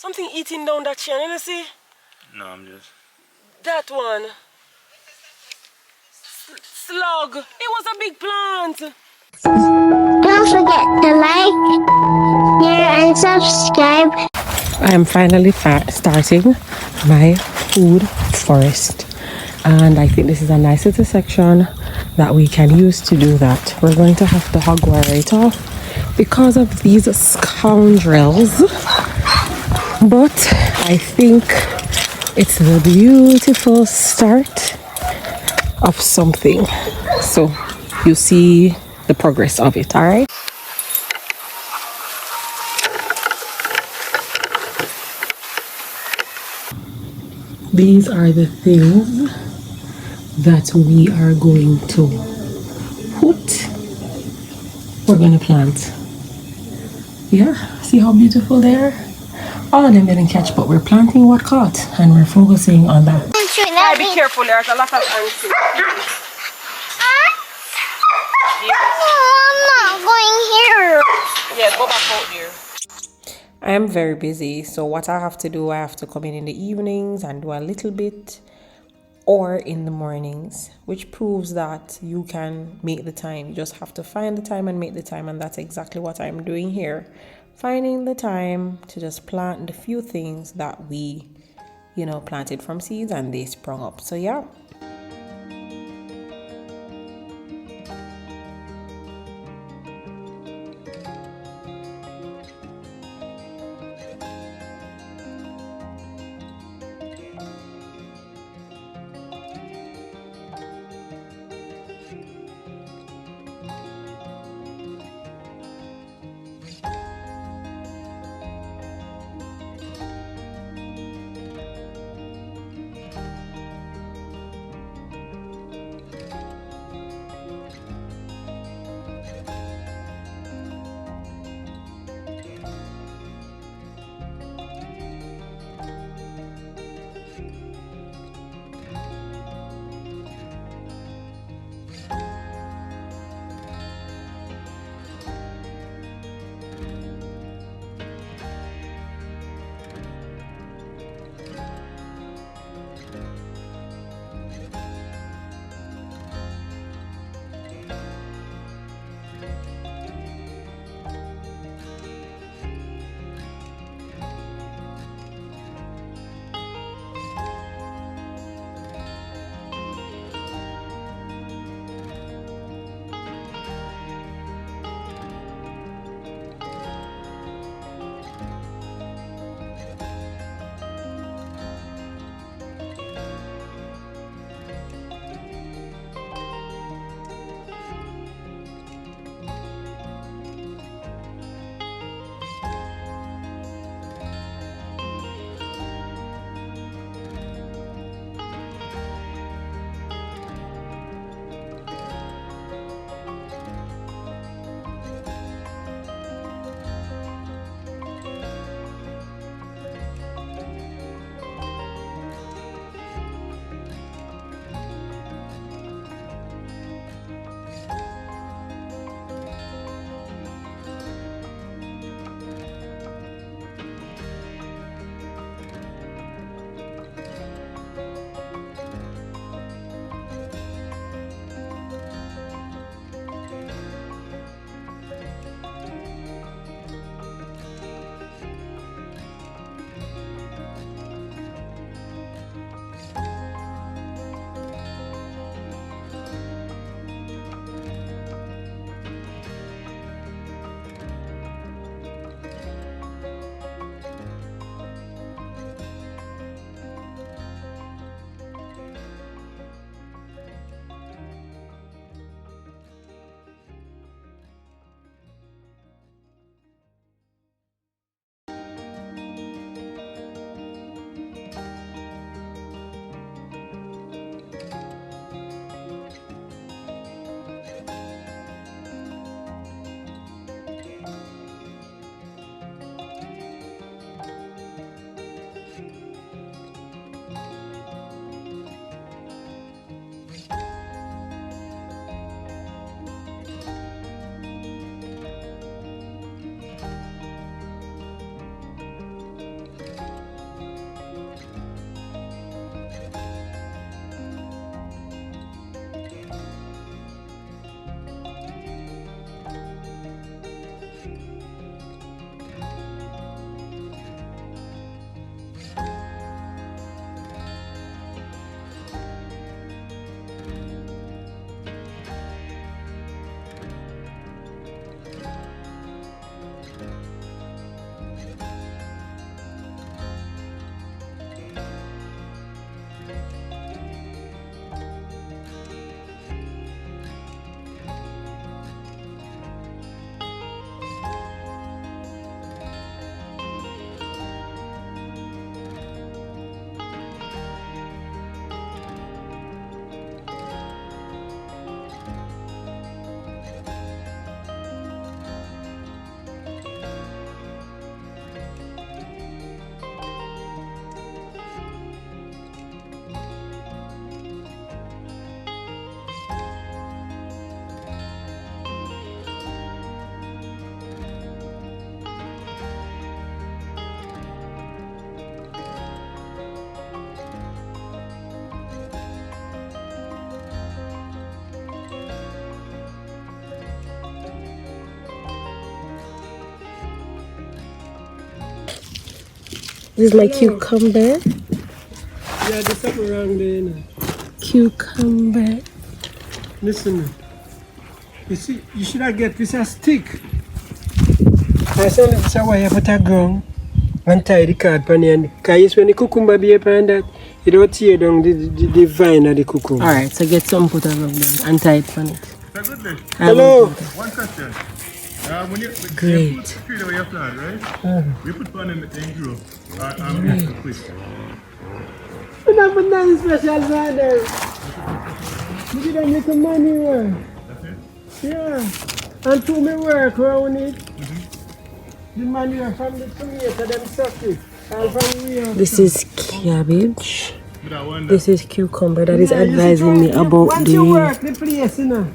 Something eating down that chain, you see? No, I'm just... That one. Slug. It was a big plant. Don't forget to like, share, and subscribe. I am finally starting my food forest, and I think this is a nice little section that we can use to do that. We're going to have to hog wire it off because of these scoundrels, but I think it's the beautiful start of something. So you see the progress of it. All right. These are the things that we are going to put. We're going to plant. Yeah, see how beautiful they are? All of them didn't catch, but we're planting what caught, and we're focusing on that. Be careful, there's a lot of ants. I'm not going here. Yeah, go back out there. I am very busy, so what I have to do, I have to come in the evenings and do a little bit, or in the mornings, which proves that you can make the time. You just have to find the time and make the time, and that's exactly what I'm doing here. Finding the time to just plant the few things that we, planted from seeds and they sprung up. So yeah. This is my cucumber. Yeah, there's something wrong there. You know. Cucumber. Listen, you see, you should have get this a stick. I saw this a wire put a ground and tie the card pan and because when the cucumber be upon that, you don't tear down the vine of the cucumber. Alright, so get some put around then and tie it on it. Hello. One question. When you Great. put feed away your plant, right? We put one in grow. I'm quick. You don't put nothing special for them. You give them little money work. That's it? Yeah. And to me work around it. The manure from the tomato, them suck it. And from real. This is cabbage. But I wonder. This is cucumber that is Yeah, you see, advising me about once you the work the place, you know,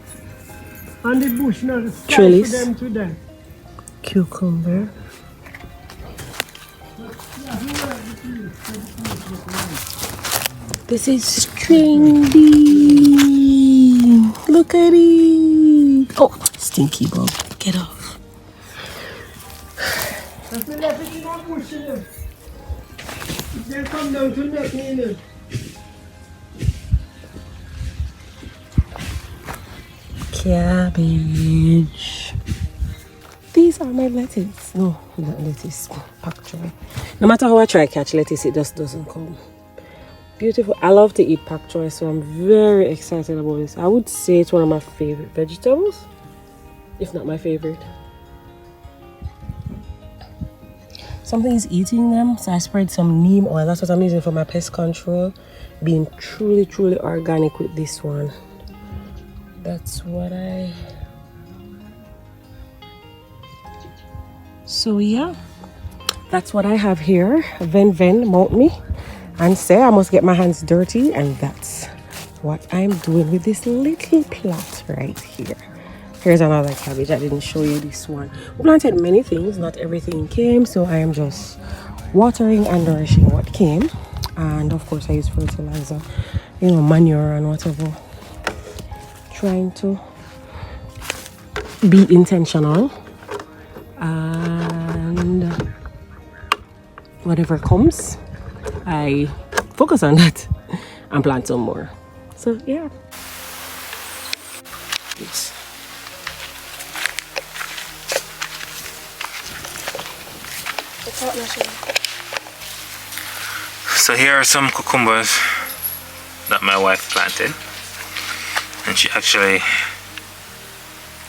and the bush, you know, the sky trellis. for them to them. cucumber. This is string bean. Look at it. Oh, stinky bug. Get off. If you left it in that bush, you know, they'll come down to nothing, you know. Cabbage. These are my lettuce. No, not lettuce. Pak choy. No matter how I try catch lettuce, it just doesn't come. Beautiful. I love to eat pak choy, so I'm very excited about this. I would say it's one of my favorite vegetables, if not my favorite. Something is eating them, so I spread some neem oil. That's what I'm using for my pest control. Being truly organic with this one. That's what I... So yeah, that's what I have here. Ven mount me and say I must get my hands dirty, and that's what I'm doing with this little plot right here. Here's another cabbage. I didn't show you this one. We planted many things, not everything came, so I am just watering and nourishing what came. And of course I use fertilizer, you know, manure and whatever. Trying to be intentional, and whatever comes, I focus on that and plant some more. So yeah. Oops. So here are some cucumbers that my wife planted, and she actually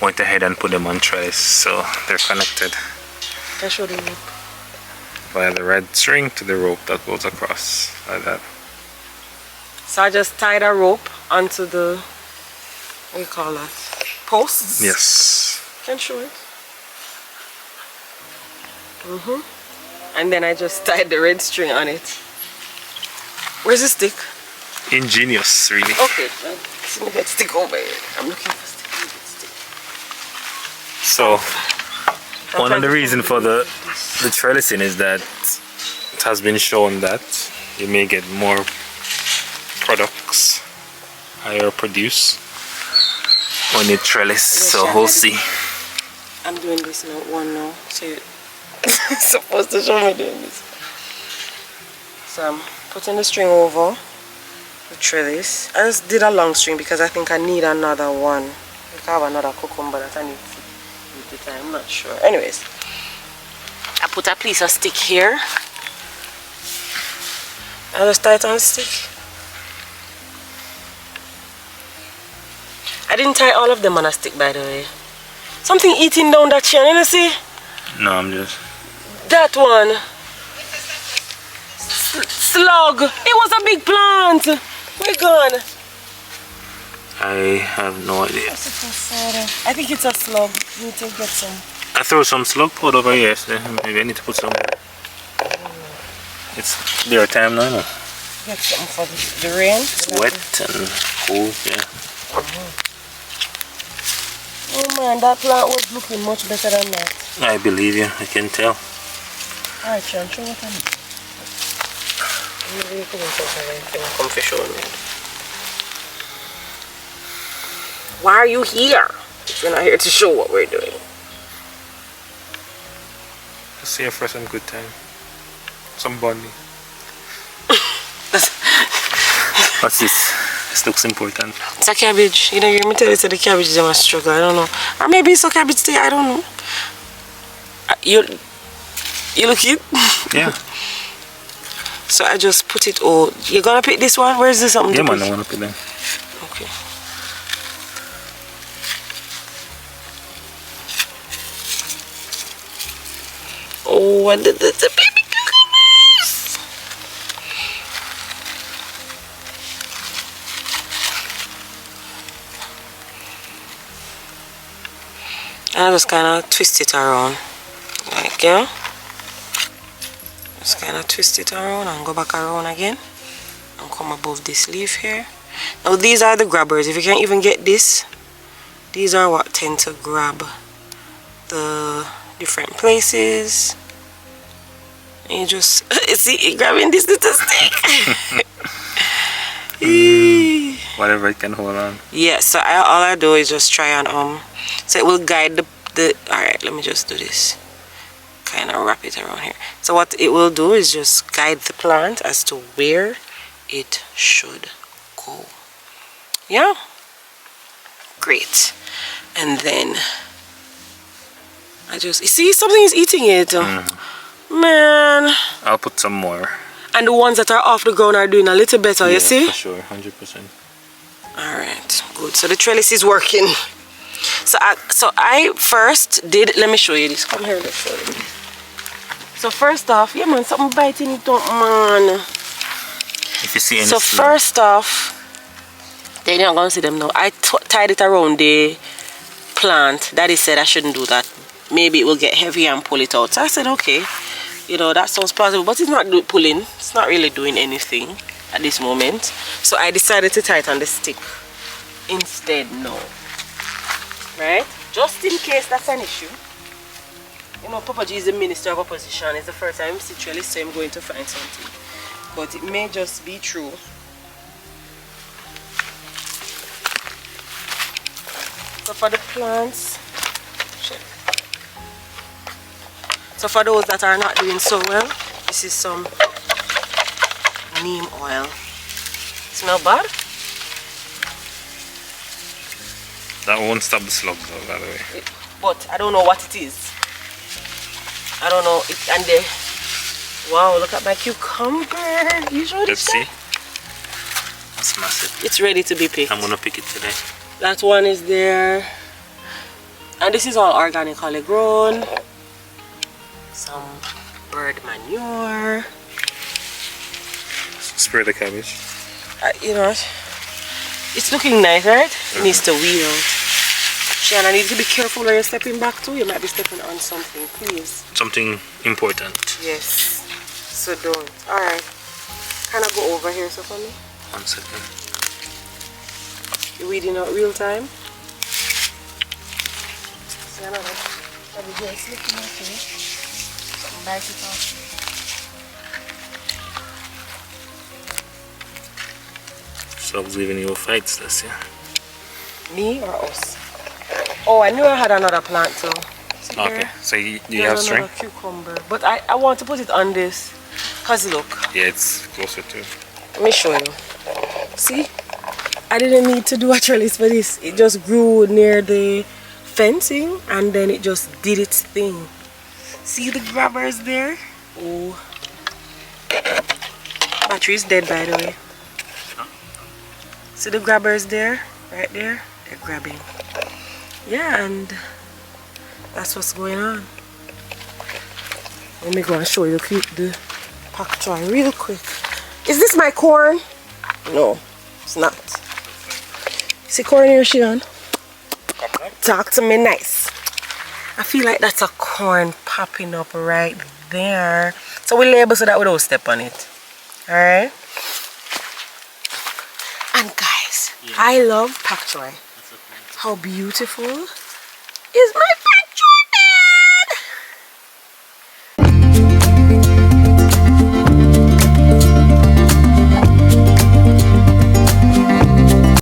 went ahead and put them on trellis, so they're connected I showed you. via the red string to the rope that goes across like that. So I just tied a rope onto the, what do you call that, posts? Yes. Can show it. And then I just tied the red string on it. Where's the stick? Ingenious, really. Okay, let me get stick over here. I'm looking for stick. So one of the reasons for the trellising is that it has been shown that you may get more products, higher produce when you trellis. So we'll see. I'm doing this now, one now. So you're supposed to show me doing this. So I'm putting the string over the trellis. I just did a long string because I think I need another one. I have another cucumber that I need to eat. I'm not sure. Anyways, I put a piece of stick here. I just tie it on the stick. I didn't tie all of them on a stick, by the way. Something eating down that chain, you see? No, I'm just... That one. Slug. It was a big plant. We're gone. I have no idea. I think it's a slug. You need to get some. I throw some slug powder over here, so maybe I need to put some. It's their time now, no? Get some for the rain. It's wet and cool, yeah. Oh man, that plant was looking much better than that. I believe you, I can tell. Alright, Sean, show what I need. You come for show me. Why are you here? If you're not here to show what we're doing. Just here for some good time. Some bunny. What's this? This looks important. It's a cabbage. You know, you me tell you that the cabbage is a struggle. I don't know. Or maybe it's a cabbage there. I don't know. You look it? Yeah. So I just put it all. You're gonna pick this one? Where is this something? Yeah, to man, put? I wanna pick them. Okay. Oh, and the baby cucumbers. And I just kind of twist it around, like, yeah. Just kind of twist it around and go back around again and come above this leaf here. Now these are the grabbers. If you can't even get this, these are what tend to grab the different places. And you just see it grabbing this little stick. Whatever it can hold on. Yeah, so all I do is just try and so it will guide the alright, let me just do this. Kind of wrap it around here. So what it will do is just guide the plant as to where it should go. Yeah, great. And then I just, you see, something is eating it. Man, I'll put some more. and the ones that are off the ground are doing a little better. You see, for sure, 100%. all right, good. So the trellis is working. So I first did, let me show you this. Come here, let's show you. So first off, yeah man, something biting it up, man. If you see any So first off, they're not gonna see them now. I tied it around the plant. Daddy said I shouldn't do that. Maybe it will get heavy and pull it out. So I said, okay, you know, that sounds plausible, but it's not pulling. It's not really doing anything at this moment. So I decided to tie it on the stick instead now. Right? Just in case that's an issue. You know, Papa G is the minister of opposition. It's the first time I see Trellis, so I'm going to find something. But it may just be true. So for the plants, so for those that are not doing so well, this is some neem oil. Smell bad? That won't stop the slug though, by the way. But I don't know what it is. I don't know. And the wow, look at my cucumber. You sure Let's see. That's massive. It's ready to be picked. I'm gonna pick it today. That one is there. And this is all organically grown. Some bird manure. Spray the cabbage. You know, it's looking nice, right? It needs to weed out. Shanna, need to be careful where you're stepping back to. You might be stepping on something, please. Something important. Yes. So don't. Alright. Can I go over here so for me? 1 second. You're weeding out real time? See another. It's looking okay. Something bite it off. So I was giving you a fight this year. Me or us? Oh, I knew I had another plant too. See Okay, there? so you There's have string? another cucumber. But I want to put it on this. Cause look. Yeah, it's closer to. Let me show you. See? I didn't need to do a trellis for this. It just grew near the fencing and then it just did its thing. See the grabbers there? Oh. Battery's dead, by the way. See the grabbers there? Right there? They're grabbing. Yeah, and that's what's going on. Let me go and show you the pak choy real quick. Is this my corn? No, it's not. See corn here, Shion? Talk to me nice. I feel like that's a corn popping up right there. So we label so that we don't step on it. Alright? And guys, I love pak choy. How beautiful is my